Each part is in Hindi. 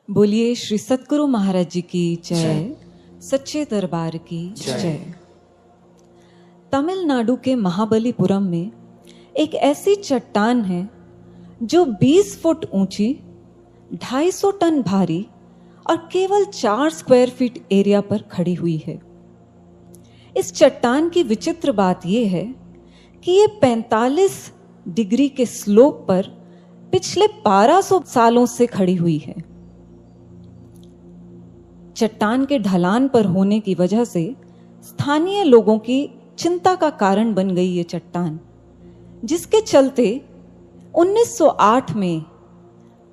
बोलिए श्री सतगुरु महाराज जी की जय, सच्चे दरबार की जय। तमिलनाडु के महाबलीपुरम में एक ऐसी चट्टान है जो 20 फुट ऊंची, 250 टन भारी और केवल 4 स्क्वायर फीट एरिया पर खड़ी हुई है। इस चट्टान की विचित्र बात यह है कि ये 45 डिग्री के स्लोप पर पिछले 1200 सालों से खड़ी हुई है। चट्टान के ढलान पर होने की वजह से स्थानीय लोगों की चिंता का कारण बन गई ये चट्टान, जिसके चलते 1908 में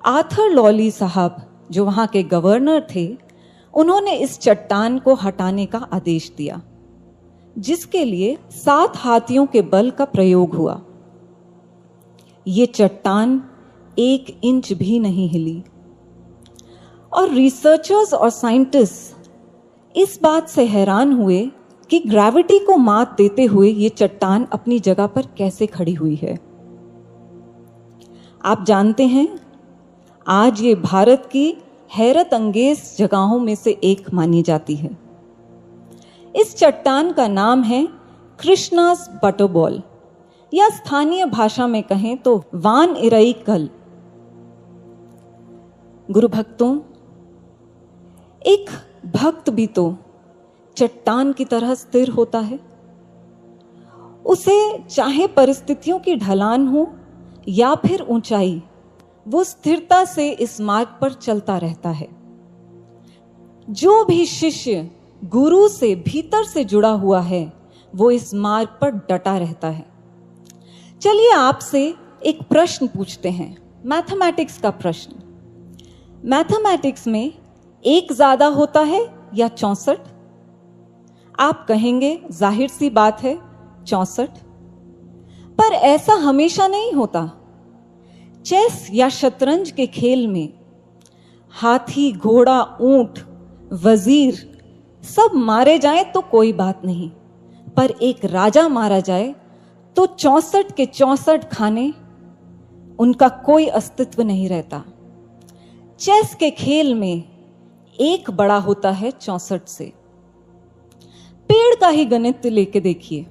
आर्थर लॉली साहब, जो वहां के गवर्नर थे, उन्होंने इस चट्टान को हटाने का आदेश दिया, जिसके लिए 7 हाथियों के बल का प्रयोग हुआ। ये चट्टान 1 इंच भी नहीं हिली और रिसर्चर्स और साइंटिस्ट इस बात से हैरान हुए कि ग्रेविटी को मात देते हुए ये चट्टान अपनी जगह पर कैसे खड़ी हुई है। आप जानते हैं, आज ये भारत की हैरत अंगेज जगहों में से एक मानी जाती है। इस चट्टान का नाम है कृष्णास बटरबॉल, या स्थानीय भाषा में कहें तो वान इराई कल। गुरु भक्तों, एक भक्त भी तो चट्टान की तरह स्थिर होता है। उसे चाहे परिस्थितियों की ढलान हो या फिर ऊंचाई, वो स्थिरता से इस मार्ग पर चलता रहता है। जो भी शिष्य गुरु से भीतर से जुड़ा हुआ है, वो इस मार्ग पर डटा रहता है। चलिए आपसे एक प्रश्न पूछते हैं, मैथमेटिक्स का प्रश्न। मैथमेटिक्स में 1 ज्यादा होता है या 64? आप कहेंगे जाहिर सी बात है 64, पर ऐसा हमेशा नहीं होता। चेस या शतरंज के खेल में हाथी, घोड़ा, ऊंट, वजीर सब मारे जाएं तो कोई बात नहीं, पर एक राजा मारा जाए तो 64 के 64 खाने, उनका कोई अस्तित्व नहीं रहता। चेस के खेल में 1 बड़ा होता है 64 से। पेड़ का ही गणित लेके देखिए,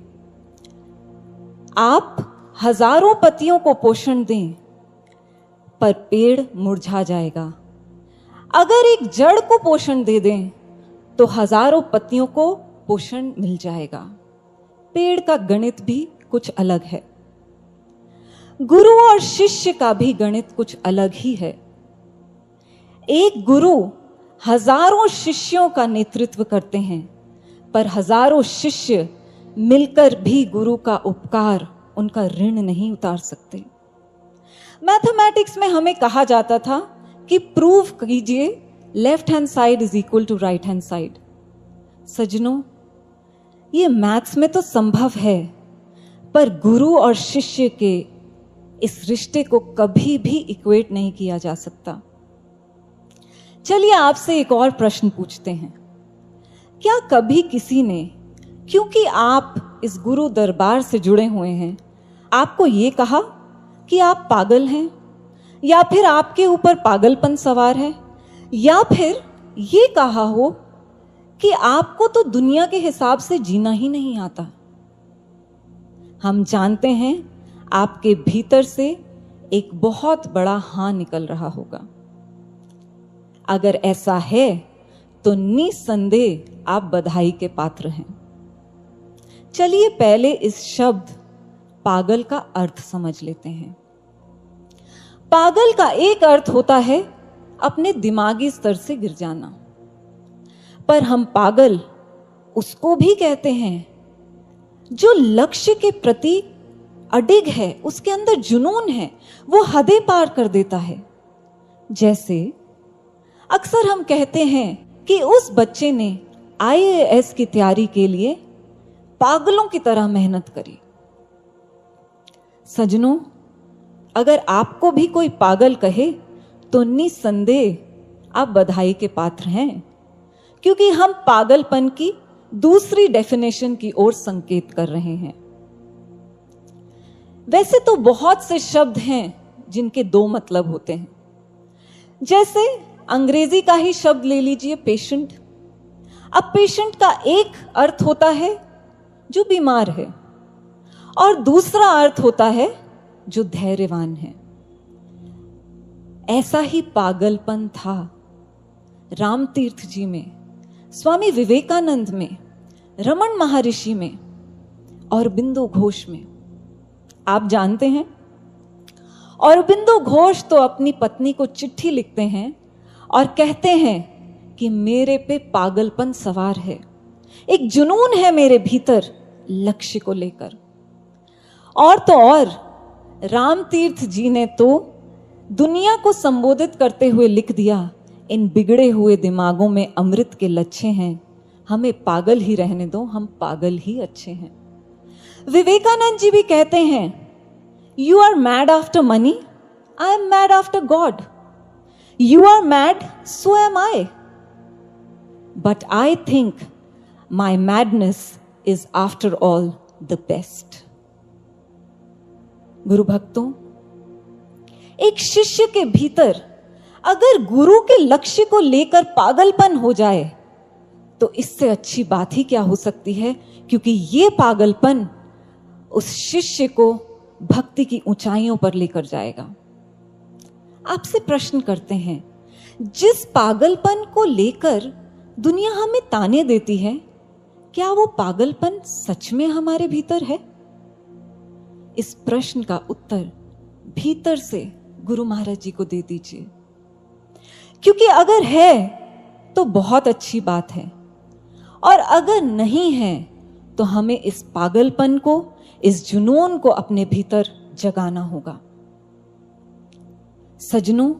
आप हजारों पत्तियों को पोषण दें पर पेड़ मुरझा जाएगा। अगर एक जड़ को पोषण दे दें तो हजारों पत्तियों को पोषण मिल जाएगा। पेड़ का गणित भी कुछ अलग है। गुरु और शिष्य का भी गणित कुछ अलग ही है। एक गुरु हजारों शिष्यों का नेतृत्व करते हैं, पर हजारों शिष्य मिलकर भी गुरु का उपकार, उनका ऋण नहीं उतार सकते। मैथमेटिक्स में हमें कहा जाता था कि प्रूव कीजिए left hand side is equal to right hand side. सज्जनों, ये मैथ्स में तो संभव है, पर गुरु और शिष्य के इस रिश्ते को कभी भी इक्वेट नहीं किया जा सकता। चलिए आपसे एक और प्रश्न पूछते हैं। क्या कभी किसी ने, क्योंकि आप इस गुरु दरबार से जुड़े हुए हैं, आपको ये कहा कि आप पागल हैं, या फिर आपके ऊपर पागलपन सवार है, या फिर ये कहा हो कि आपको तो दुनिया के हिसाब से जीना ही नहीं आता? हम जानते हैं आपके भीतर से एक बहुत बड़ा हाँ निकल रहा होगा। अगर ऐसा है तो निसंदेह आप बधाई के पात्र हैं। चलिए पहले इस शब्द पागल का अर्थ समझ लेते हैं। पागल का एक अर्थ होता है अपने दिमागी स्तर से गिर जाना, पर हम पागल उसको भी कहते हैं जो लक्ष्य के प्रति अडिग है, उसके अंदर जुनून है, वो हदें पार कर देता है। जैसे अक्सर हम कहते हैं कि उस बच्चे ने IAS की तैयारी के लिए पागलों की तरह मेहनत करी। सज्जनों, अगर आपको भी कोई पागल कहे तो निसंदेह आप बधाई के पात्र हैं, क्योंकि हम पागलपन की दूसरी डेफिनेशन की ओर संकेत कर रहे हैं। वैसे तो बहुत से शब्द हैं जिनके 2 मतलब होते हैं। जैसे अंग्रेजी का ही शब्द ले लीजिए, पेशेंट। अब पेशेंट का एक अर्थ होता है जो बीमार है और दूसरा अर्थ होता है जो धैर्यवान है। ऐसा ही पागलपन था रामतीर्थ जी में, स्वामी विवेकानंद में, रमन महर्षि में और अरबिंदो घोष में। आप जानते हैं, अरबिंदो घोष तो अपनी पत्नी को चिट्ठी लिखते हैं और कहते हैं कि मेरे पे पागलपन सवार है, एक जुनून है मेरे भीतर लक्ष्य को लेकर। और तो और रामतीर्थ जी ने तो दुनिया को संबोधित करते हुए लिख दिया, इन बिगड़े हुए दिमागों में अमृत के लच्छे हैं, हमें पागल ही रहने दो, हम पागल ही अच्छे हैं। विवेकानंद जी भी कहते हैं, you are mad after money, I am mad after God. You are mad, so am I, but I think my madness is after all the best. गुरु भक्तों, एक शिष्य के भीतर अगर गुरु के लक्ष्य को लेकर पागलपन हो जाए तो इससे अच्छी बात ही क्या हो सकती है, क्योंकि ये पागलपन उस शिष्य को भक्ति की ऊंचाइयों पर लेकर जाएगा। आपसे प्रश्न करते हैं, जिस पागलपन को लेकर दुनिया हमें ताने देती है, क्या वो पागलपन सच में हमारे भीतर है? इस प्रश्न का उत्तर भीतर से गुरु महाराज जी को दे दीजिए, क्योंकि अगर है तो बहुत अच्छी बात है, और अगर नहीं है तो हमें इस पागलपन को, इस जुनून को अपने भीतर जगाना होगा। सजनों,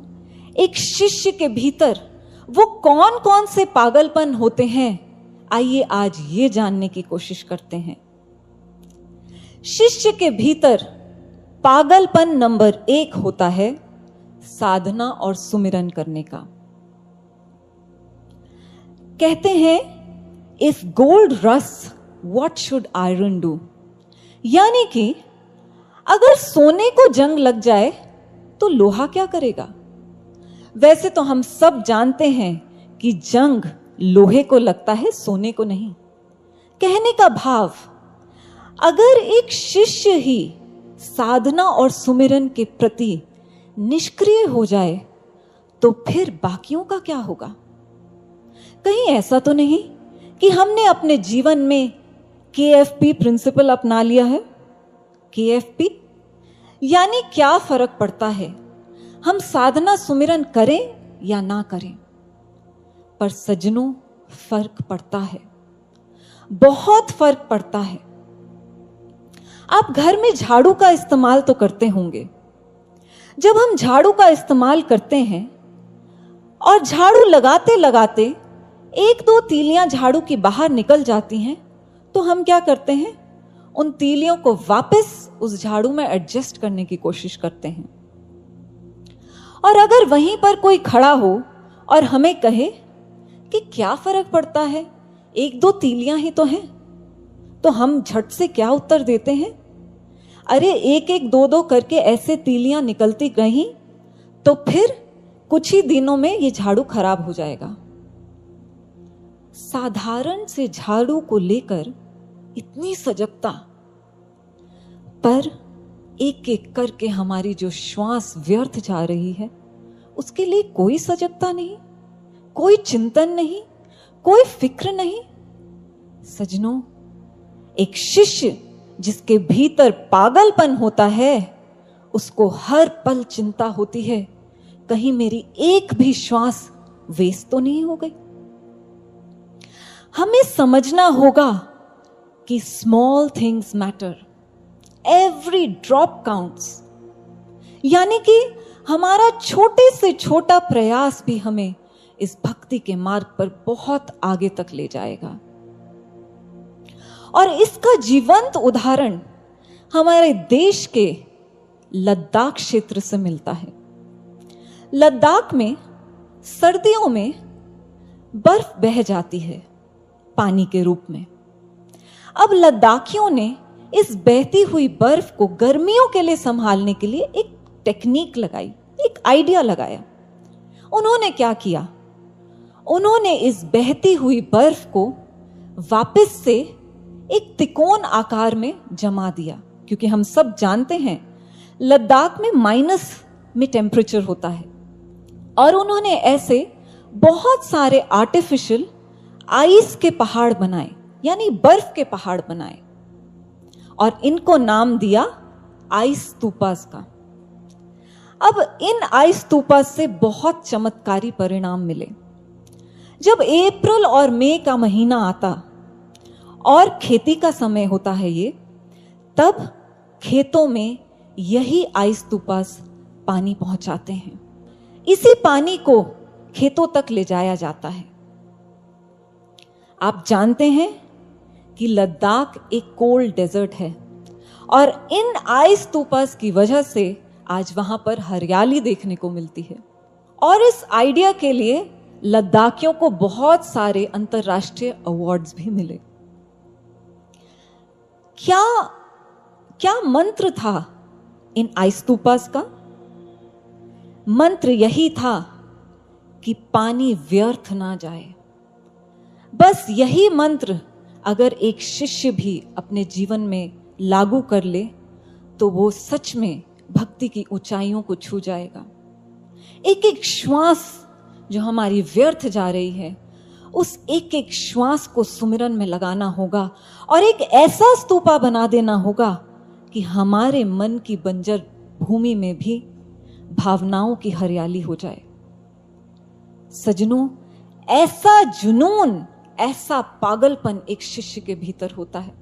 एक शिष्य के भीतर वो कौन कौन से पागलपन होते हैं, आइए आज ये जानने की कोशिश करते हैं। शिष्य के भीतर पागलपन नंबर 1 होता है साधना और सुमिरन करने का। कहते हैं, if gold rust what should iron do, यानी कि अगर सोने को जंग लग जाए तो लोहा क्या करेगा। वैसे तो हम सब जानते हैं कि जंग लोहे को लगता है, सोने को नहीं। कहने का भाव, अगर एक शिष्य ही साधना और सुमिरन के प्रति निष्क्रिय हो जाए तो फिर बाकियों का क्या होगा। कहीं ऐसा तो नहीं कि हमने अपने जीवन में KFP प्रिंसिपल अपना लिया है। KFP यानी क्या फर्क पड़ता है हम साधना सुमिरन करें या ना करें। पर सज्जनों, फर्क पड़ता है, बहुत फर्क पड़ता है। आप घर में झाड़ू का इस्तेमाल तो करते होंगे। जब हम झाड़ू का इस्तेमाल करते हैं और झाड़ू लगाते लगाते 1-2 तीलियां झाड़ू की बाहर निकल जाती हैं, तो हम क्या करते हैं, उन तीलियों को वापस उस झाड़ू में एडजस्ट करने की कोशिश करते हैं। और अगर वहीं पर कोई खड़ा हो और हमें कहे कि क्या फर्क पड़ता है, 1-2 तीलियां ही तो हैं, तो हम झट से क्या उत्तर देते हैं, अरे 1-1, 2-2 करके ऐसे तीलियां निकलती गई तो फिर कुछ ही दिनों में ये झाड़ू खराब हो जाएगा। साधारण से झाड़ू को लेकर इतनी सजगता, पर एक एक करके हमारी जो श्वास व्यर्थ जा रही है उसके लिए कोई सजगता नहीं, कोई चिंतन नहीं, कोई फिक्र नहीं। सजनों, एक शिष्य जिसके भीतर पागलपन होता है उसको हर पल चिंता होती है, कहीं मेरी एक भी श्वास वेस्ट तो नहीं हो गई। हमें समझना होगा कि small things matter, every drop counts, यानी कि हमारा छोटे से छोटा प्रयास भी हमें इस भक्ति के मार्ग पर बहुत आगे तक ले जाएगा। और इसका जीवंत उदाहरण हमारे देश के लद्दाख क्षेत्र से मिलता है। लद्दाख में सर्दियों में बर्फ बह जाती है पानी के रूप में। अब लद्दाखियों ने इस बहती हुई बर्फ को गर्मियों के लिए संभालने के लिए एक टेक्निक लगाई, एक आइडिया लगाया। उन्होंने क्या किया? उन्होंने इस बहती हुई बर्फ को वापस से एक त्रिकोण आकार में जमा दिया, क्योंकि हम सब जानते हैं लद्दाख में माइनस में टेम्परेचर होता है। और उन्होंने ऐसे बहुत सारे आर्टिफिशियल आइस के पहाड़ बनाए, यानी बर्फ के पहाड़ बनाए, और इनको नाम दिया आइस स्तूपास का। अब इन आइस स्तूपास से बहुत चमत्कारी परिणाम मिले। जब अप्रैल और मई का महीना आता और खेती का समय होता है ये, तब खेतों में यही आइस स्तूपास पानी पहुंचाते हैं। इसी पानी को खेतों तक ले जाया जाता है। आप जानते हैं कि लद्दाख एक कोल्ड डेजर्ट है और इन आइस स्तूपास की वजह से आज वहां पर हरियाली देखने को मिलती है। और इस आइडिया के लिए लद्दाखियों को बहुत सारे अंतर्राष्ट्रीय अवार्ड्स भी मिले। क्या मंत्र था इन आइस स्तूपास का? मंत्र यही था कि पानी व्यर्थ ना जाए। बस यही मंत्र अगर एक शिष्य भी अपने जीवन में लागू कर ले तो वो सच में भक्ति की ऊंचाइयों को छू जाएगा। एक एक श्वास जो हमारी व्यर्थ जा रही है, उस एक एक श्वास को सुमिरन में लगाना होगा और एक ऐसा स्तूपा बना देना होगा कि हमारे मन की बंजर भूमि में भी भावनाओं की हरियाली हो जाए। सजनों, ऐसा जुनून, ऐसा पागलपन एक शिष्य के भीतर होता है।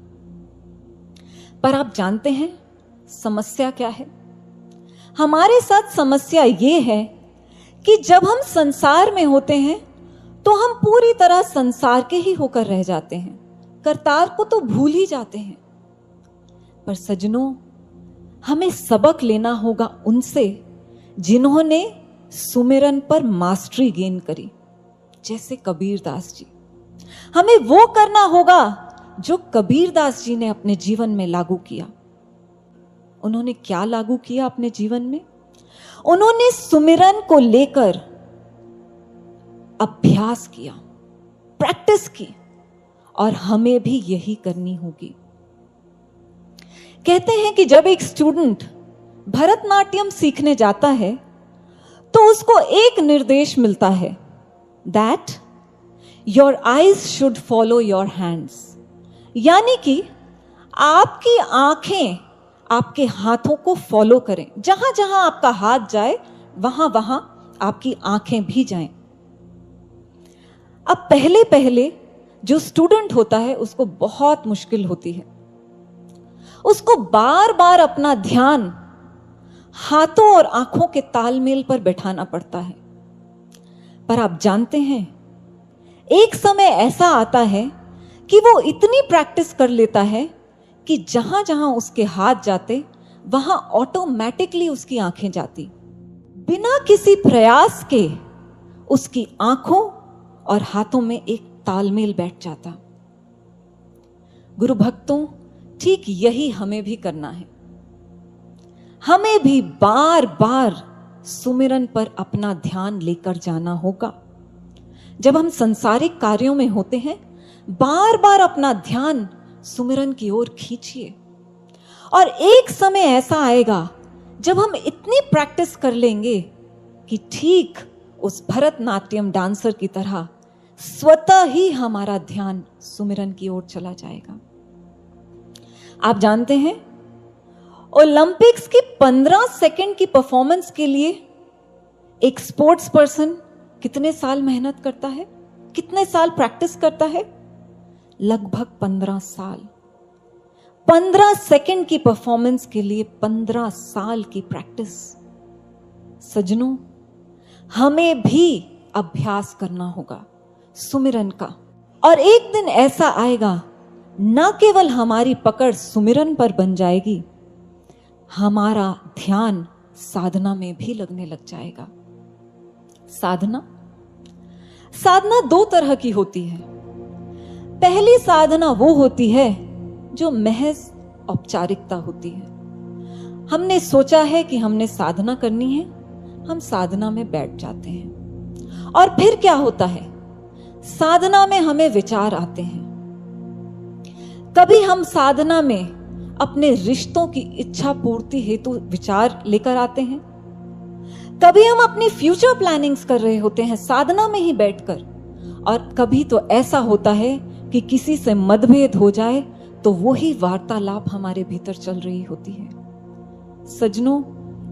पर आप जानते हैं समस्या क्या है? हमारे साथ समस्या ये है कि जब हम संसार में होते हैं तो हम पूरी तरह संसार के ही होकर रह जाते हैं, करतार को तो भूल ही जाते हैं। पर सजनों, हमें सबक लेना होगा उनसे जिन्होंने सुमिरन पर मास्टरी गेन करी, जैसे कबीरदास जी। हमें वो करना होगा जो कबीरदास जी ने अपने जीवन में लागू किया। उन्होंने क्या लागू किया अपने जीवन में? उन्होंने सुमिरन को लेकर अभ्यास किया, प्रैक्टिस की, और हमें भी यही करनी होगी। कहते हैं कि जब एक स्टूडेंट भरतनाट्यम सीखने जाता है तो उसको एक निर्देश मिलता है, that your eyes should follow your hands, यानी कि आपकी आंखें आपके हाथों को फॉलो करें। जहां जहां आपका हाथ जाए वहां वहां आपकी आंखें भी जाएं। अब पहले पहले जो स्टूडेंट होता है उसको बहुत मुश्किल होती है। उसको बार बार अपना ध्यान हाथों और आंखों के तालमेल पर बैठाना पड़ता है। पर आप जानते हैं, एक समय ऐसा आता है कि वो इतनी प्रैक्टिस कर लेता है कि जहां जहां उसके हाथ जाते वहां ऑटोमेटिकली उसकी आंखें जाती। बिना किसी प्रयास के उसकी आंखों और हाथों में एक तालमेल बैठ जाता। गुरु भक्तों, ठीक यही हमें भी करना है। हमें भी बार बार सुमिरन पर अपना ध्यान लेकर जाना होगा। जब हम संसारिक कार्यों में होते हैं, बार बार अपना ध्यान सुमिरन की ओर खींचिए। और एक समय ऐसा आएगा जब हम इतनी प्रैक्टिस कर लेंगे कि ठीक उस भरतनाट्यम डांसर की तरह स्वतः ही हमारा ध्यान सुमिरन की ओर चला जाएगा। आप जानते हैं, ओलंपिक्स की 15 सेकंड की परफॉर्मेंस के लिए एक स्पोर्ट्स पर्सन कितने साल मेहनत करता है, कितने साल प्रैक्टिस करता है? लगभग 15 साल। 15 सेकंड की परफॉर्मेंस के लिए 15 साल की प्रैक्टिस। सजनों, हमें भी अभ्यास करना होगा सुमिरन का। और एक दिन ऐसा आएगा, न केवल हमारी पकड़ सुमिरन पर बन जाएगी, हमारा ध्यान साधना में भी लगने लग जाएगा। साधना दो तरह की होती है। पहली साधना वो होती है जो महज औपचारिकता होती है। हमने सोचा है कि हमने साधना करनी है, हम साधना में बैठ जाते हैं। और फिर क्या होता है, साधना में हमें विचार आते हैं। कभी हम साधना में अपने रिश्तों की इच्छा पूर्ति हेतु विचार लेकर आते हैं, कभी हम अपनी फ्यूचर प्लानिंग्स कर रहे होते हैं साधना में ही बैठकर, और कभी तो ऐसा होता है कि किसी से मतभेद हो जाए तो वो ही वार्तालाप हमारे भीतर चल रही होती है। सज्जनों,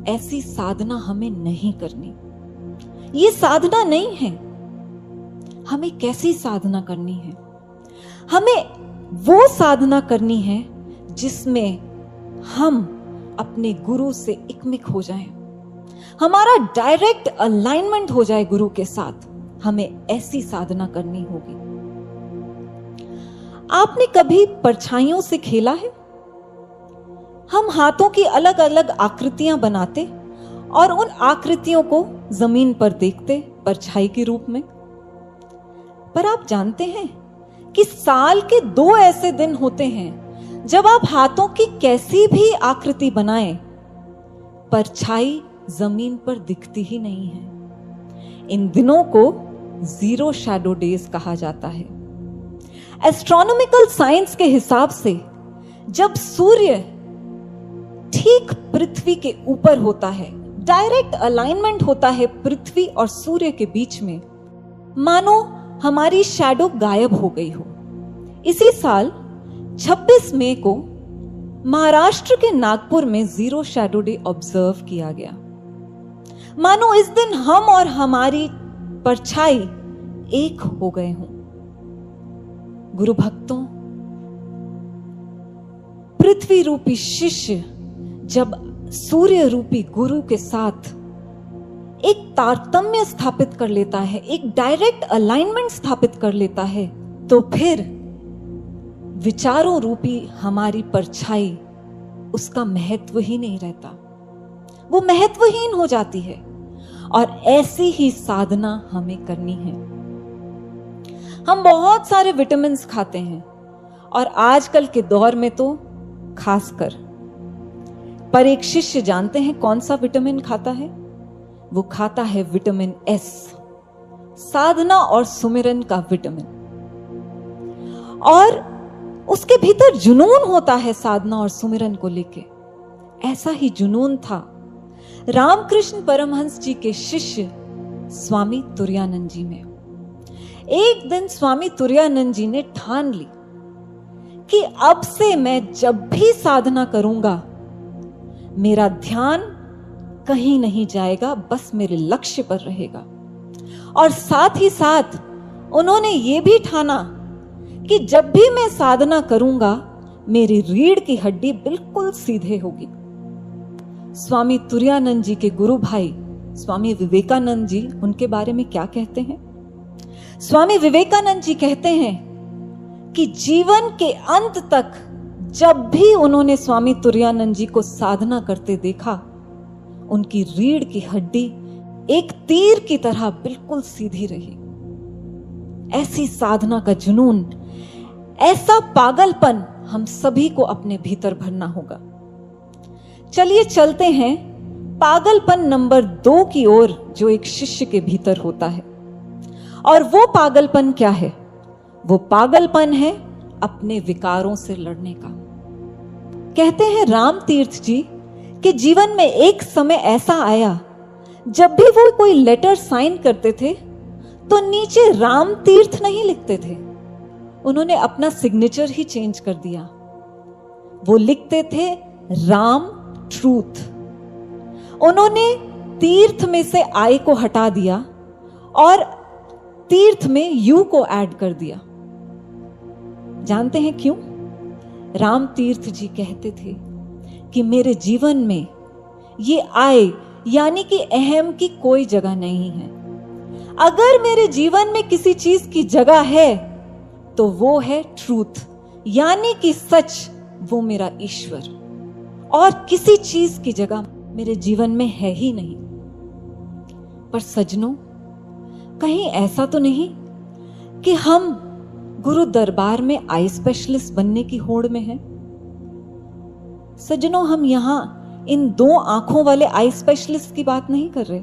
ऐसी साधना हमें नहीं करनी। ये साधना नहीं है। हमें कैसी साधना करनी है? हमें वो साधना करनी है जिसमें हम अपने गुरु से एकमिक हो जाएं, हमारा डायरेक्ट अलाइनमेंट हो जाए गुरु के साथ। हमें ऐसी साधना करनी होगी। आपने कभी परछाइयों से खेला है? हम हाथों की अलग अलग आकृतियां बनाते और उन आकृतियों को जमीन पर देखते परछाई के रूप में। पर आप जानते हैं कि साल के 2 ऐसे दिन होते हैं जब आप हाथों की कैसी भी आकृति बनाएं, परछाई जमीन पर दिखती ही नहीं है। इन दिनों को जीरो शैडो डेज कहा जाता है। एस्ट्रोनॉमिकल साइंस के हिसाब से जब सूर्य ठीक पृथ्वी के ऊपर होता है, डायरेक्ट अलाइनमेंट होता है पृथ्वी और सूर्य के बीच में, मानो हमारी शैडो गायब हो गई हो। इसी साल 26 मई को महाराष्ट्र के नागपुर में जीरो शैडो डे ऑब्जर्व किया गया। मानो इस दिन हम और हमारी परछाई एक हो गए हों। गुरु भक्तों, पृथ्वी रूपी शिष्य जब सूर्य रूपी गुरु के साथ एक तारतम्य स्थापित कर लेता है, एक डायरेक्ट अलाइनमेंट स्थापित कर लेता है, तो फिर विचारों रूपी हमारी परछाई, उसका महत्व ही नहीं रहता, वो महत्वहीन हो जाती है। और ऐसी ही साधना हमें करनी है। हम बहुत सारे विटामिन्स खाते हैं और आजकल के दौर में तो खासकर, पर एक शिष्य जानते हैं कौन सा विटामिन खाता है? वो खाता है विटामिन एस, साधना और सुमिरन का विटामिन। और उसके भीतर जुनून होता है साधना और सुमिरन को लेके। ऐसा ही जुनून था रामकृष्ण परमहंस जी के शिष्य स्वामी तुरायानंद जी में। एक दिन स्वामी तुरायानंद जी ने ठान ली कि अब से मैं जब भी साधना करूंगा, मेरा ध्यान कहीं नहीं जाएगा, बस मेरे लक्ष्य पर रहेगा। और साथ ही साथ उन्होंने ये भी ठाना कि जब भी मैं साधना करूंगा, मेरी रीढ़ की हड्डी बिल्कुल सीधे होगी। स्वामी तुरायानंद जी के गुरु भाई स्वामी विवेकानंद जी उनके बारे में क्या कहते हैं? स्वामी विवेकानंद जी कहते हैं कि जीवन के अंत तक जब भी उन्होंने स्वामी तुरायानंद जी को साधना करते देखा, उनकी रीढ़ की हड्डी एक तीर की तरह बिल्कुल सीधी रही। ऐसी साधना का जुनून, ऐसा पागलपन हम सभी को अपने भीतर भरना होगा। चलिए चलते हैं पागलपन नंबर 2 की ओर, जो एक शिष्य के भीतर होता है। और वो पागलपन क्या है? वो पागलपन है अपने विकारों से लड़ने का। कहते हैं राम तीर्थ जी कि जीवन में एक समय ऐसा आया जब भी वो कोई लेटर साइन करते थे तो नीचे राम तीर्थ नहीं लिखते थे, उन्होंने अपना सिग्नेचर ही चेंज कर दिया। वो लिखते थे राम ट्रूथ। उन्होंने तीर्थ में से आई को हटा दिया और तीर्थ में यू को ऐड कर दिया। जानते हैं क्यों? राम तीर्थ जी कहते थे कि मेरे जीवन में ये आय यानी कि अहम की कोई जगह नहीं है। अगर मेरे जीवन में किसी चीज की जगह है तो वो है ट्रूथ, यानी कि सच, वो मेरा ईश्वर। और किसी चीज की जगह मेरे जीवन में है ही नहीं। पर सज्जनों, कहीं ऐसा तो नहीं कि हम गुरु दरबार में आई स्पेशलिस्ट बनने की होड़ में हैं? सज्जनों, हम यहां इन 2 आंखों वाले आई स्पेशलिस्ट की बात नहीं कर रहे।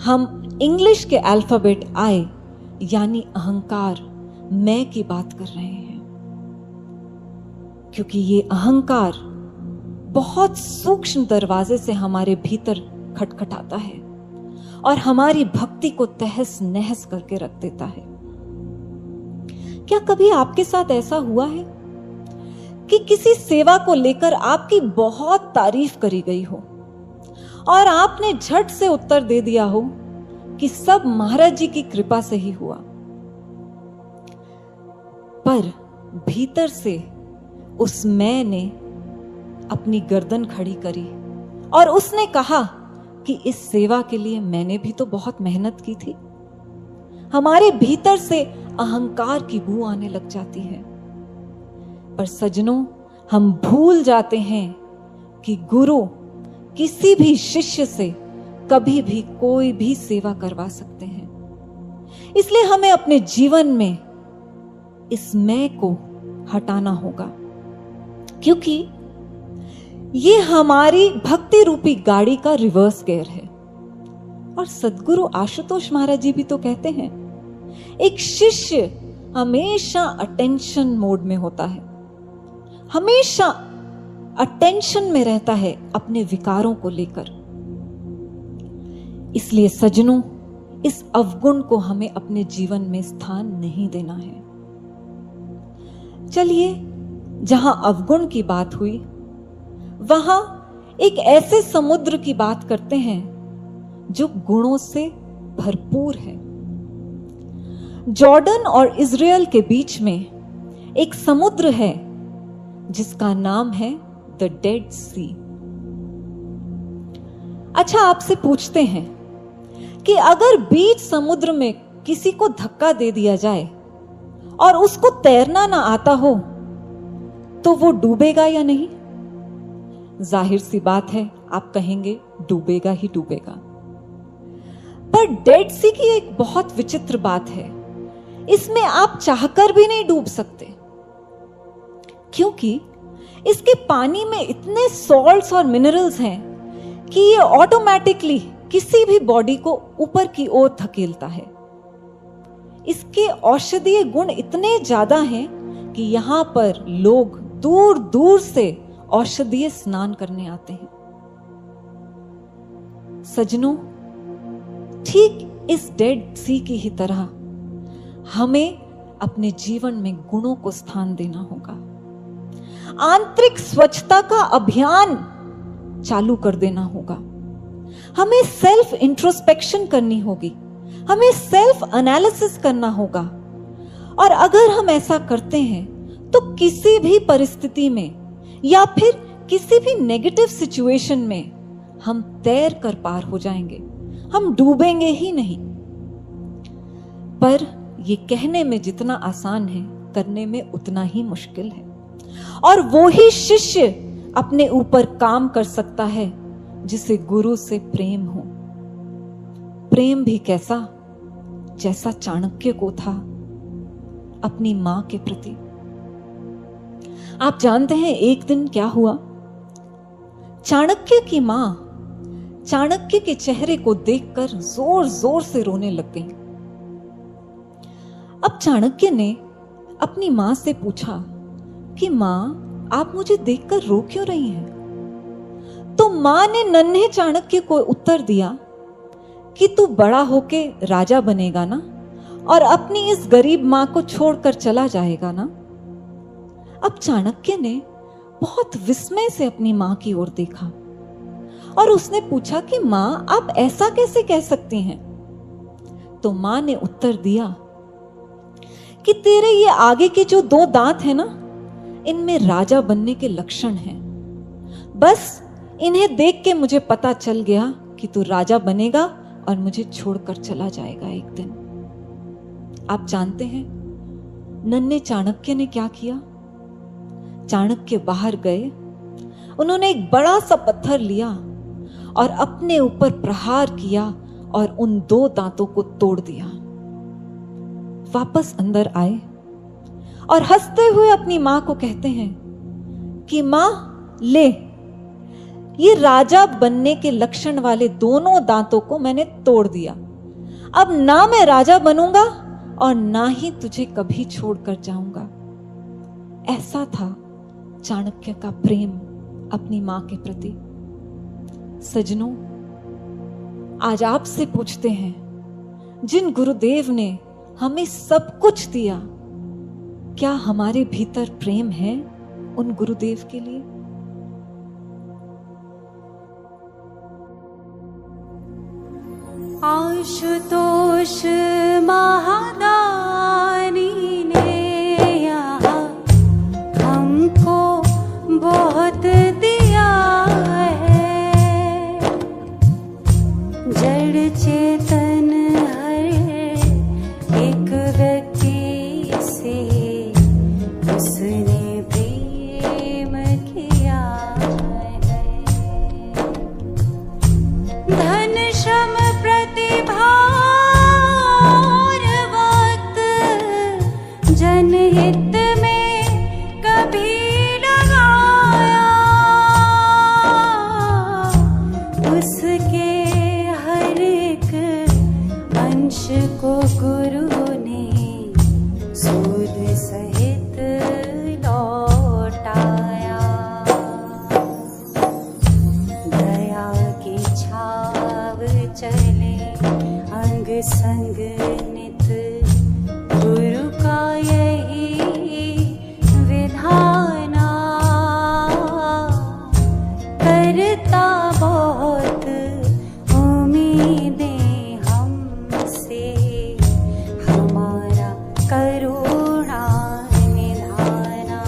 हम इंग्लिश के अल्फाबेट आई यानी अहंकार, मैं की बात कर रहे हैं। क्योंकि ये अहंकार बहुत सूक्ष्म दरवाजे से हमारे भीतर खटखटाता है और हमारी भक्ति को तहस नहस करके रख देता है। क्या कभी आपके साथ ऐसा हुआ है कि किसी सेवा को लेकर आपकी बहुत तारीफ करी गई हो और आपने झट से उत्तर दे दिया हो कि सब महाराज जी की कृपा से ही हुआ, पर भीतर से उस मैं ने अपनी गर्दन खड़ी करी और उसने कहा कि इस सेवा के लिए मैंने भी तो बहुत मेहनत की थी। हमारे भीतर से अहंकार की बू आने लग जाती है। पर सज्जनों, हम भूल जाते हैं कि गुरु किसी भी शिष्य से कभी भी कोई भी सेवा करवा सकते हैं। इसलिए हमें अपने जीवन में इस मैं को हटाना होगा, क्योंकि ये हमारी भक्ति रूपी गाड़ी का रिवर्स गियर है। और सद्गुरु आशुतोष महाराज जी भी तो कहते हैं, एक शिष्य हमेशा अटेंशन मोड में होता है, हमेशा अटेंशन में रहता है अपने विकारों को लेकर। इसलिए सज्जनों, इस अवगुण को हमें अपने जीवन में स्थान नहीं देना है। चलिए, जहां अवगुण की बात हुई, वहां एक ऐसे समुद्र की बात करते हैं जो गुणों से भरपूर है। जॉर्डन और इजराइल के बीच में एक समुद्र है जिसका नाम है द डेड सी। अच्छा, आपसे पूछते हैं कि अगर बीच समुद्र में किसी को धक्का दे दिया जाए और उसको तैरना ना आता हो तो वो डूबेगा या नहीं? जाहिर सी बात है, आप कहेंगे डूबेगा ही डूबेगा। पर डेड सी की एक बहुत विचित्र बात है, इसमें आप चाहकर भी नहीं डूब सकते, क्योंकि इसके पानी में इतने सॉल्ट्स और मिनरल्स हैं कि ये ऑटोमेटिकली किसी भी बॉडी को ऊपर की ओर धकेलता है। इसके औषधीय गुण इतने ज्यादा हैं कि यहां पर लोग दूर दूर से औषधीय स्नान करने आते हैं। सज्जनों, ठीक इस डेड सी की ही तरह हमें अपने जीवन में गुणों को स्थान देना होगा। आंतरिक स्वच्छता का अभियान चालू कर देना होगा। हमें सेल्फ इंट्रोस्पेक्शन करनी होगी, हमें सेल्फ एनालिसिस करना होगा। और अगर हम ऐसा करते हैं तो किसी भी परिस्थिति में या फिर किसी भी नेगेटिव सिचुएशन में हम तैर कर पार हो जाएंगे, हम डूबेंगे ही नहीं। पर ये कहने में जितना आसान है, करने में उतना ही मुश्किल है। और वो ही शिष्य अपने ऊपर काम कर सकता है जिसे गुरु से प्रेम हो। प्रेम भी कैसा? जैसा चाणक्य को था अपनी मां के प्रति। आप जानते हैं एक दिन क्या हुआ? चाणक्य की मां चाणक्य के चेहरे को देखकर जोर जोर से रोने लग गई। अब चाणक्य ने अपनी मां से पूछा कि मां, आप मुझे देखकर रो क्यों रही हैं? तो मां ने नन्हे चाणक्य को उत्तर दिया कि तू बड़ा होके राजा बनेगा ना, और अपनी इस गरीब मां को छोड़कर चला जाएगा ना। अब चाणक्य ने बहुत विस्मय से अपनी मां की ओर देखा और उसने पूछा कि मां, आप ऐसा कैसे कह सकती हैं? तो मां ने उत्तर दिया कि तेरे ये आगे के जो 2 दांत हैं ना, इनमें राजा बनने के लक्षण हैं। बस इन्हें देख के मुझे पता चल गया कि तू राजा बनेगा और मुझे छोड़कर चला जाएगा एक दिन। आप जानते हैं नन्हे चाणक्य ने क्या किया? चाणक्य बाहर गए, उन्होंने एक बड़ा सा पत्थर लिया और अपने ऊपर प्रहार किया और उन 2 दांतों को तोड़ दिया। वापस अंदर आए और हंसते हुए अपनी मां को कहते हैं कि मां, ले, ये राजा बनने के लक्षण वाले दोनों दांतों को मैंने तोड़ दिया। अब ना मैं राजा बनूंगा और ना ही तुझे कभी छोड़कर जाऊंगा। ऐसा था चाणक्य का प्रेम अपनी मां के प्रति। सजनों, आज आपसे पूछते हैं, जिन गुरुदेव ने हमें सब कुछ दिया, क्या हमारे भीतर प्रेम है उन गुरुदेव के लिए? आशुतोष महादानी ने यहाँ हमको बहुत दिया है। जड़ चेतन हर एक व्यक्ति से उसने प्रेम किया है। धन श्रम प्रतिभा और वक्त जनहित में कभी लगाया। उसके हर एक अंश को गुरु ने सूद सहित लौटाया। दया की छाव चले अंग संग नित, गुरु का यही विधाना। करता बहुत उम्मीदें हमसे, हमारा करुणा निधाना।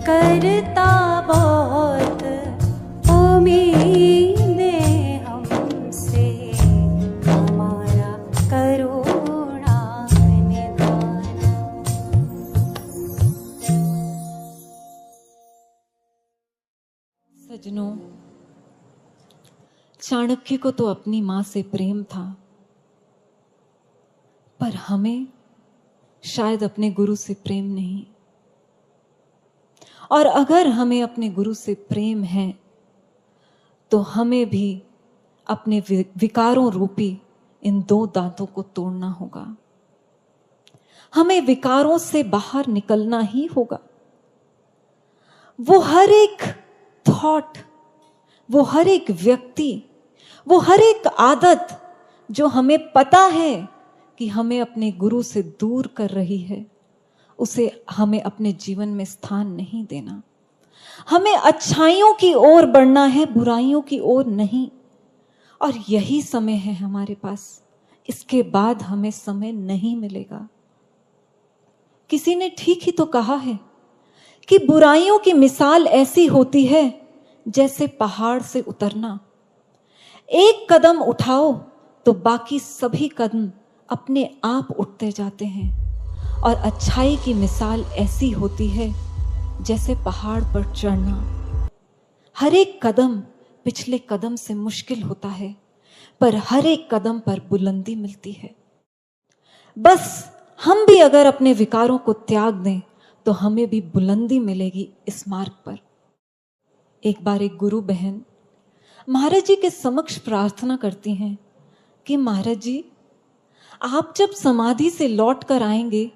करता बहुत उम्मीदें हमसे, हमारा करुणा निधाना। सजनों, चाणक्य को तो अपनी मां से प्रेम था, पर हमें शायद अपने गुरु से प्रेम नहीं। और अगर हमें अपने गुरु से प्रेम है तो हमें भी अपने विकारों रूपी इन दो दांतों को तोड़ना होगा। हमें विकारों से बाहर निकलना ही होगा। वो हर एक थॉट, वो हर एक व्यक्ति, वो हर एक आदत जो हमें पता है कि हमें अपने गुरु से दूर कर रही है, उसे हमें अपने जीवन में स्थान नहीं देना। हमें अच्छाइयों की ओर बढ़ना है, बुराइयों की ओर नहीं। और यही समय है हमारे पास, इसके बाद हमें समय नहीं मिलेगा। किसी ने ठीक ही तो कहा है कि बुराइयों की मिसाल ऐसी होती है जैसे पहाड़ से उतरना। एक कदम उठाओ तो बाकी सभी कदम अपने आप उठते जाते हैं। और अच्छाई की मिसाल ऐसी होती है जैसे पहाड़ पर चढ़ना। हर एक कदम पिछले कदम से मुश्किल होता है, पर हर एक कदम पर बुलंदी मिलती है। बस हम भी अगर अपने विकारों को त्याग दें तो हमें भी बुलंदी मिलेगी इस मार्ग पर। एक बार एक गुरु बहन महाराज जी के समक्ष प्रार्थना करती हैं कि महाराज जी, आप जब समाधि से लौट कर आएंगे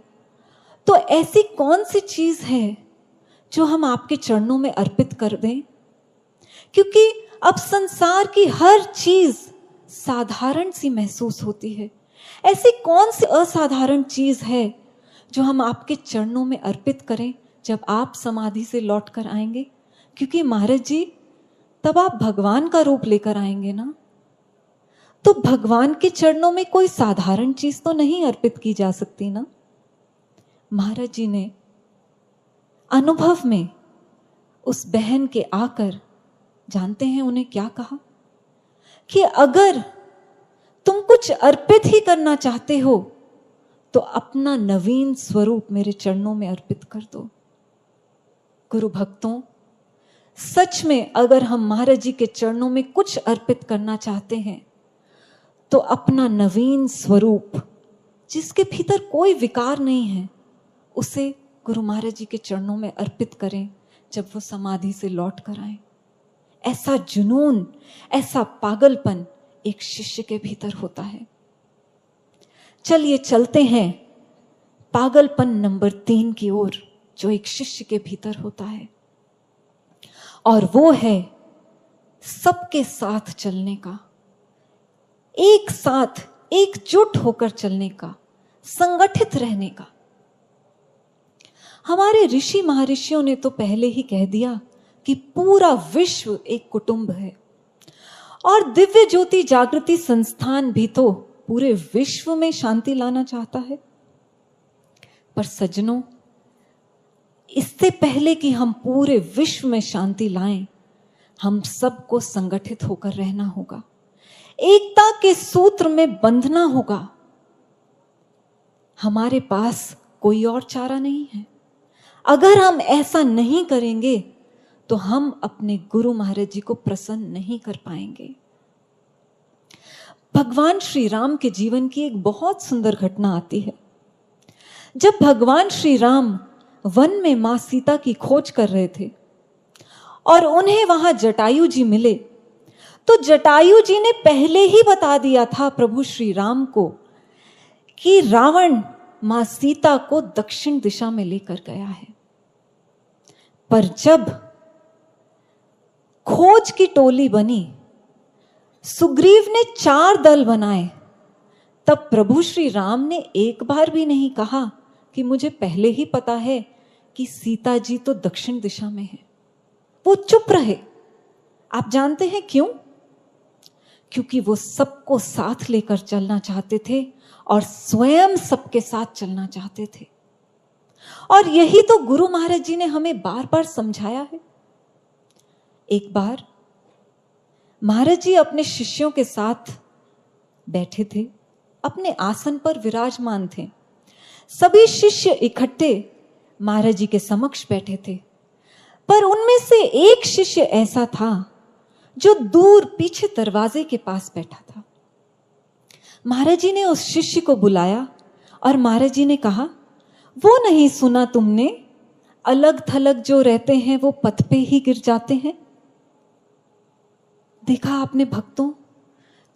तो ऐसी कौन सी चीज है जो हम आपके चरणों में अर्पित कर दें, क्योंकि अब संसार की हर चीज साधारण सी महसूस होती है। ऐसी कौन सी असाधारण चीज है जो हम आपके चरणों में अर्पित करें जब आप समाधि से लौट कर आएंगे, क्योंकि महाराज जी तब आप भगवान का रूप लेकर आएंगे ना। तो भगवान के चरणों में कोई साधारण चीज तो नहीं अर्पित की जा सकती ना। महाराज जी ने अनुभव में उस बहन के आकर, जानते हैं उन्हें क्या कहा कि अगर तुम कुछ अर्पित ही करना चाहते हो तो अपना नवीन स्वरूप मेरे चरणों में अर्पित कर दो। गुरु भक्तों, सच में अगर हम महाराज जी के चरणों में कुछ अर्पित करना चाहते हैं तो अपना नवीन स्वरूप, जिसके भीतर कोई विकार नहीं है, उसे गुरु महाराज जी के चरणों में अर्पित करें जब वो समाधि से लौट कर आए। ऐसा जुनून, ऐसा पागलपन एक शिष्य के भीतर होता है। चलिए चलते हैं पागलपन नंबर 3 की ओर, जो एक शिष्य के भीतर होता है, और वो है सबके साथ चलने का, एक साथ एकजुट होकर चलने का, संगठित रहने का। हमारे ऋषि महर्षियों ने तो पहले ही कह दिया कि पूरा विश्व एक कुटुंब है, और दिव्य ज्योति जागृति संस्थान भी तो पूरे विश्व में शांति लाना चाहता है। पर सज्जनों, इससे पहले कि हम पूरे विश्व में शांति लाएं, हम सबको संगठित होकर रहना होगा, एकता के सूत्र में बंधना होगा। हमारे पास कोई और चारा नहीं है। अगर हम ऐसा नहीं करेंगे तो हम अपने गुरु महाराज जी को प्रसन्न नहीं कर पाएंगे। भगवान श्री राम के जीवन की एक बहुत सुंदर घटना आती है। जब भगवान श्री राम वन में मां सीता की खोज कर रहे थे और उन्हें वहां जटायु जी मिले, तो जटायु जी ने पहले ही बता दिया था प्रभु श्री राम को कि रावण मां सीता को दक्षिण दिशा में लेकर गया है। पर जब खोज की टोली बनी, सुग्रीव ने 4 दल बनाए, तब प्रभु श्री राम ने एक बार भी नहीं कहा कि मुझे पहले ही पता है कि सीता जी तो दक्षिण दिशा में है। वो चुप रहे। आप जानते हैं क्यों? क्योंकि वो सबको साथ लेकर चलना चाहते थे और स्वयं सबके साथ चलना चाहते थे। और यही तो गुरु महाराज जी ने हमें बार बार समझाया है। एक बार महाराज जी अपने शिष्यों के साथ बैठे थे, अपने आसन पर विराजमान थे। सभी शिष्य इकट्ठे महाराज जी के समक्ष बैठे थे, पर उनमें से एक शिष्य ऐसा था जो दूर पीछे दरवाजे के पास बैठा था। महाराज जी ने उस शिष्य को बुलाया और महाराज जी ने कहा, वो नहीं सुना तुमने, अलग थलग जो रहते हैं वो पथ पे ही गिर जाते हैं। देखा आपने भक्तों,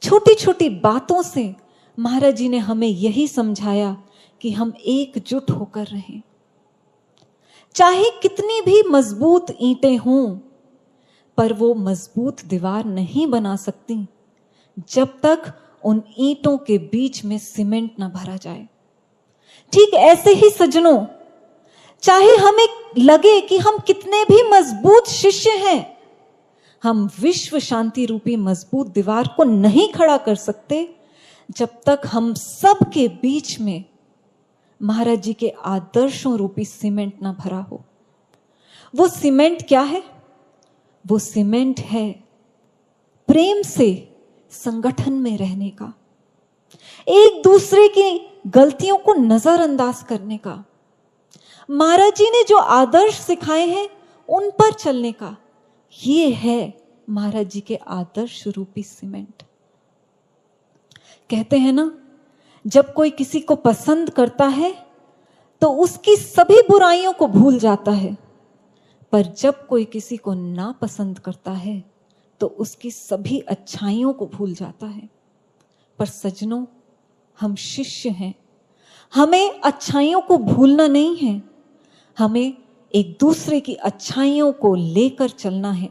छोटी छोटी बातों से महाराज जी ने हमें यही समझाया कि हम एकजुट होकर रहें। चाहे कितनी भी मजबूत ईंटें हों, पर वो मजबूत दीवार नहीं बना सकती जब तक उन ईंटों के बीच में सीमेंट ना भरा जाए। ठीक ऐसे ही सज्जनों, चाहे हमें लगे कि हम कितने भी मजबूत शिष्य हैं, हम विश्व शांति रूपी मजबूत दीवार को नहीं खड़ा कर सकते जब तक हम सब के बीच में महाराज जी के आदर्शों रूपी सीमेंट ना भरा हो। वो सीमेंट क्या है? वो सीमेंट है प्रेम से संगठन में रहने का, एक दूसरे की गलतियों को नजरअंदाज करने का, महाराज जी ने जो आदर्श सिखाए हैं उन पर चलने का। ये है महाराज जी के आदर्श रूपी सीमेंट। कहते हैं ना, जब कोई किसी को पसंद करता है तो उसकी सभी बुराइयों को भूल जाता है, पर जब कोई किसी को नापसंद करता है तो उसकी सभी अच्छाइयों को भूल जाता है। पर सज्जनों, हम शिष्य हैं, हमें अच्छाइयों को भूलना नहीं है, हमें एक दूसरे की अच्छाइयों को लेकर चलना है,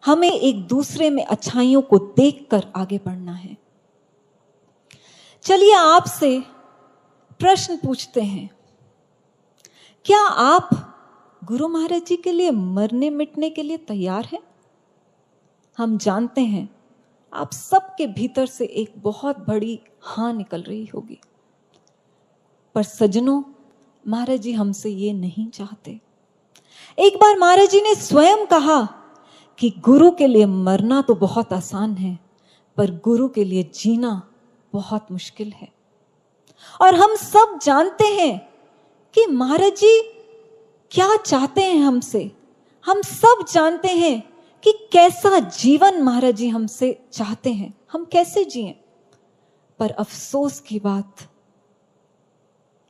हमें एक दूसरे में अच्छाइयों को देखकर आगे बढ़ना है। चलिए आपसे प्रश्न पूछते हैं, क्या आप गुरु महाराज जी के लिए मरने मिटने के लिए तैयार हैं? हम जानते हैं आप सबके भीतर से एक बहुत बड़ी हाँ निकल रही होगी, पर सज्जनों, महाराज जी हमसे ये नहीं चाहते। एक बार महाराज जी ने स्वयं कहा कि गुरु के लिए मरना तो बहुत आसान है, पर गुरु के लिए जीना बहुत मुश्किल है। और हम सब जानते हैं कि महाराज जी क्या चाहते हैं हमसे। हम सब जानते हैं कि कैसा जीवन महाराज जी हमसे चाहते हैं, हम कैसे जिएं। पर अफसोस की बात,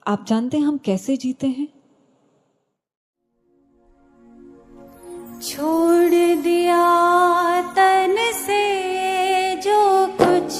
आप जानते हैं हम कैसे जीते हैं? छोड़ दिया तन से जो कुछ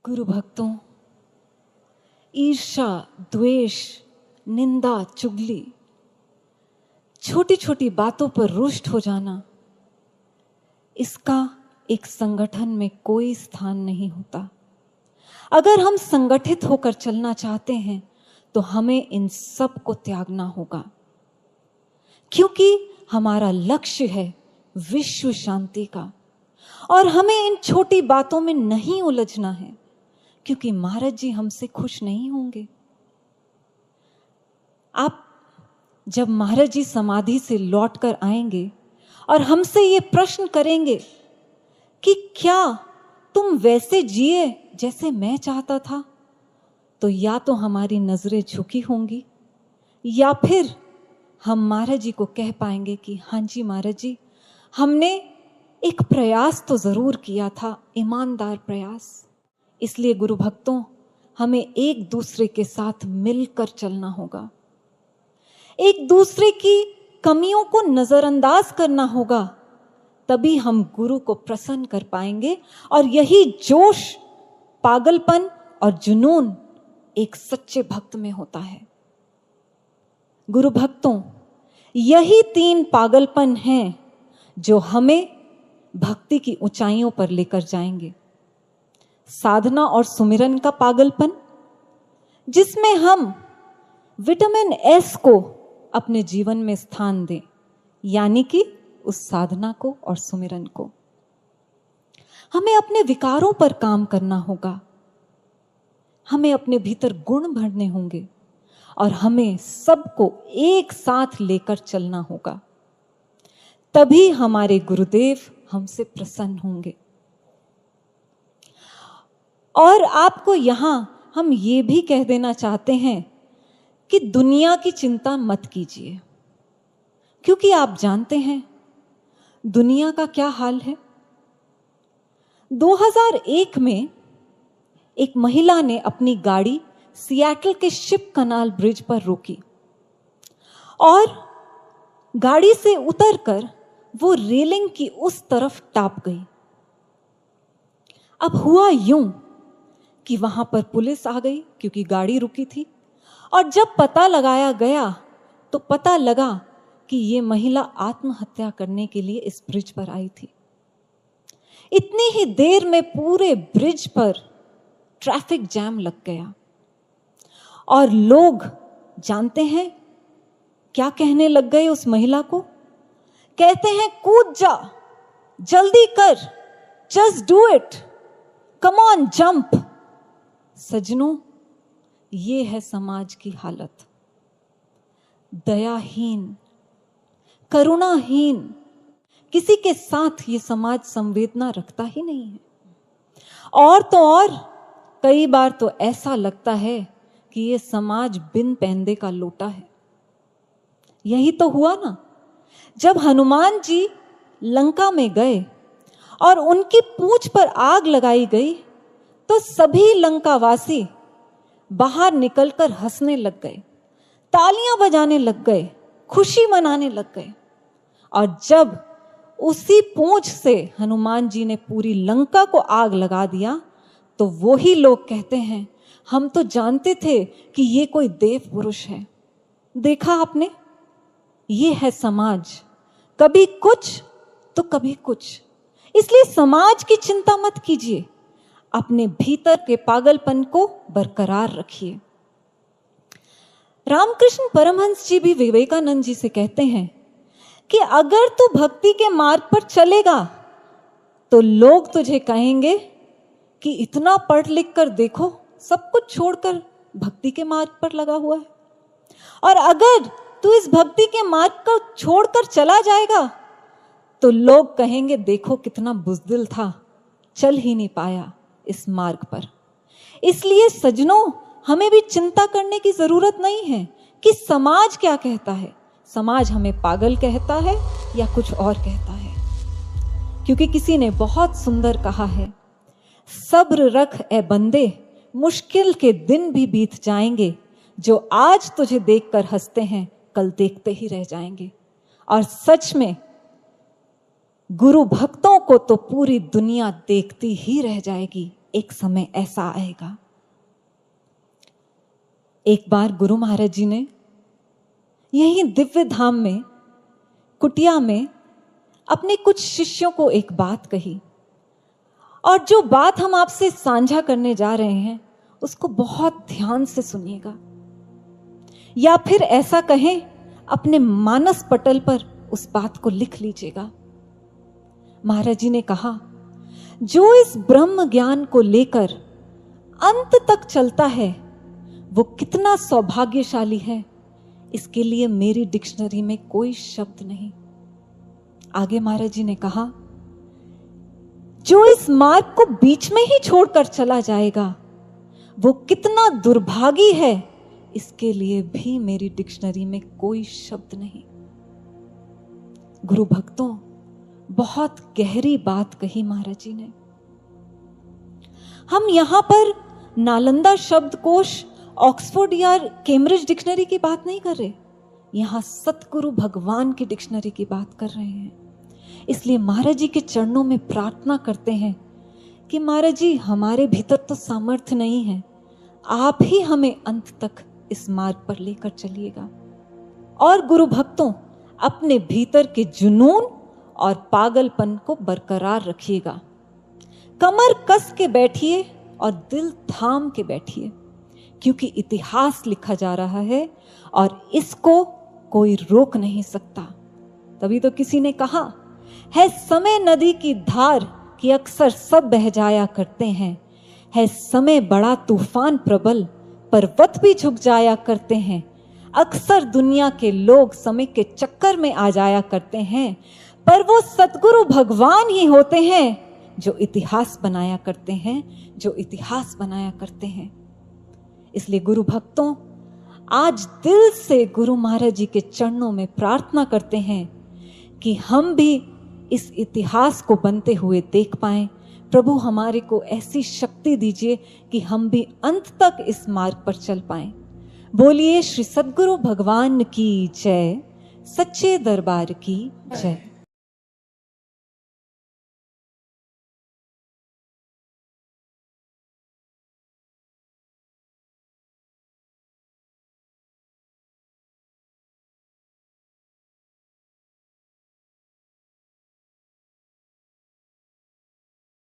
गुरु भक्तों, ईर्ष्या, द्वेष, निंदा, चुगली, छोटी छोटी बातों पर रुष्ट हो जाना, इसका एक संगठन में कोई स्थान नहीं होता। अगर हम संगठित होकर चलना चाहते हैं तो हमें इन सब को त्यागना होगा, क्योंकि हमारा लक्ष्य है विश्व शांति का। और हमें इन छोटी बातों में नहीं उलझना है, क्योंकि महाराज जी हमसे खुश नहीं होंगे। आप जब महाराज जी समाधि से लौटकर आएंगे और हमसे ये प्रश्न करेंगे कि क्या तुम वैसे जिए जैसे मैं चाहता था, तो या तो हमारी नजरें झुकी होंगी या फिर हम महाराज जी को कह पाएंगे कि हाँ जी महाराज जी, हमने एक प्रयास तो जरूर किया था, ईमानदार प्रयास। इसलिए गुरु भक्तों, हमें एक दूसरे के साथ मिलकर चलना होगा, एक दूसरे की कमियों को नजरअंदाज करना होगा, तभी हम गुरु को प्रसन्न कर पाएंगे। और यही जोश, पागलपन और जुनून एक सच्चे भक्त में होता है। गुरु भक्तों, यही 3 पागलपन हैं जो हमें भक्ति की ऊंचाइयों पर लेकर जाएंगे। साधना और सुमिरन का पागलपन, जिसमें हम विटामिन एस को अपने जीवन में स्थान दें, यानी कि उस साधना को और सुमिरन को। हमें अपने विकारों पर काम करना होगा, हमें अपने भीतर गुण भरने होंगे और हमें सबको एक साथ लेकर चलना होगा, तभी हमारे गुरुदेव हमसे प्रसन्न होंगे। और आपको यहां हम ये भी कह देना चाहते हैं कि दुनिया की चिंता मत कीजिए, क्योंकि आप जानते हैं दुनिया का क्या हाल है। 2001 में एक महिला ने अपनी गाड़ी सिएटल के शिप कनाल ब्रिज पर रोकी और गाड़ी से उतरकर वो रेलिंग की उस तरफ टाप गई। अब हुआ यूं कि वहां पर पुलिस आ गई, क्योंकि गाड़ी रुकी थी, और जब पता लगाया गया तो पता लगा कि ये महिला आत्महत्या करने के लिए इस ब्रिज पर आई थी। इतनी ही देर में पूरे ब्रिज पर ट्रैफिक जैम लग गया और लोग जानते हैं क्या कहने लग गए उस महिला को? कहते हैं, कूद जा, जल्दी कर, just do it, come on jump. सजनों, ये है समाज की हालत। दयाहीन, करुणाहीन, किसी के साथ ये समाज संवेदना रखता ही नहीं है। और तो और कई बार तो ऐसा लगता है कि ये समाज बिन पैंदे का लोटा है। यही तो हुआ ना, जब हनुमान जी लंका में गए और उनकी पूंछ पर आग लगाई गई तो सभी लंकावासी बाहर निकलकर हंसने लग गए, तालियां बजाने लग गए, खुशी मनाने लग गए। और जब उसी पूंछ से हनुमान जी ने पूरी लंका को आग लगा दिया तो वही लोग कहते हैं, हम तो जानते थे कि ये कोई देव पुरुष है। देखा आपने, ये है समाज, कभी कुछ तो कभी कुछ। इसलिए समाज की चिंता मत कीजिए, अपने भीतर के पागलपन को बरकरार रखिए। रामकृष्ण परमहंस जी भी विवेकानंद जी से कहते हैं कि अगर तू भक्ति के मार्ग पर चलेगा तो लोग तुझे कहेंगे कि इतना पढ़ लिख कर देखो, सब कुछ छोड़कर भक्ति के मार्ग पर लगा हुआ है। और अगर तू इस भक्ति के मार्ग को छोड़कर चला जाएगा तो लोग कहेंगे, देखो कितना बुज़दिल था, चल ही नहीं पाया इस मार्ग पर। इसलिए सजनों, हमें भी चिंता करने की जरूरत नहीं है कि समाज क्या कहता है। समाज हमें पागल कहता है या कुछ और कहता है, क्योंकि किसी ने बहुत सुंदर कहा है, सब्र रख ए बंदे, मुश्किल के दिन भी बीत जाएंगे, जो आज तुझे देखकर हंसते हैं कल देखते ही रह जाएंगे। और सच में गुरु भक्तों को तो पूरी दुनिया देखती ही रह जाएगी, एक समय ऐसा आएगा। एक बार गुरु महाराज जी ने यहीं दिव्य धाम में कुटिया में अपने कुछ शिष्यों को एक बात कही, और जो बात हम आपसे साझा करने जा रहे हैं उसको बहुत ध्यान से सुनिएगा, या फिर ऐसा कहें अपने मानस पटल पर उस बात को लिख लीजिएगा। महाराज जी ने कहा, जो इस ब्रह्म ज्ञान को लेकर अंत तक चलता है वो कितना सौभाग्यशाली है, इसके लिए मेरी डिक्शनरी में कोई शब्द नहीं। आगे महाराज जी ने कहा, जो इस मार्ग को बीच में ही छोड़कर चला जाएगा वो कितना दुर्भागी है, इसके लिए भी मेरी डिक्शनरी में कोई शब्द नहीं। गुरु भक्तों, बहुत गहरी बात कही महाराज जी ने। हम यहां पर नालंदा शब्दकोश, ऑक्सफोर्ड या कैम्ब्रिज डिक्शनरी की बात नहीं कर रहे, यहां सतगुरु भगवान की डिक्शनरी की बात कर रहे हैं। इसलिए महाराज जी के चरणों में प्रार्थना करते हैं कि महाराज जी, हमारे भीतर तो सामर्थ्य नहीं है, आप ही हमें अंत तक इस मार्ग पर लेकर चलिएगा। और गुरु भक्तों, अपने भीतर के जुनून और पागलपन को बरकरार रखिएगा। कमर कस के बैठिए और दिल थाम के बैठिए, क्योंकि इतिहास लिखा जा रहा है और इसको कोई रोक नहीं सकता। तभी तो किसी ने कहा है, समय नदी की धार कि अक्सर सब बह जाया करते हैं, है समय बड़ा तूफान प्रबल पर्वत भी झुक जाया करते हैं। अक्सर दुनिया के लोग समय के चक्कर में आ जाया करते हैं, पर वो सतगुरु भगवान ही होते हैं जो इतिहास बनाया करते हैं, जो इतिहास बनाया करते हैं। इसलिए गुरु भक्तों, आज दिल से गुरु महाराज जी के चरणों में प्रार्थना करते हैं कि हम भी इस इतिहास को बनते हुए देख पाएं। प्रभु हमारे को ऐसी शक्ति दीजिए कि हम भी अंत तक इस मार्ग पर चल पाएं। बोलिए श्री सद्गुरु भगवान की जय, सच्चे दरबार की जय।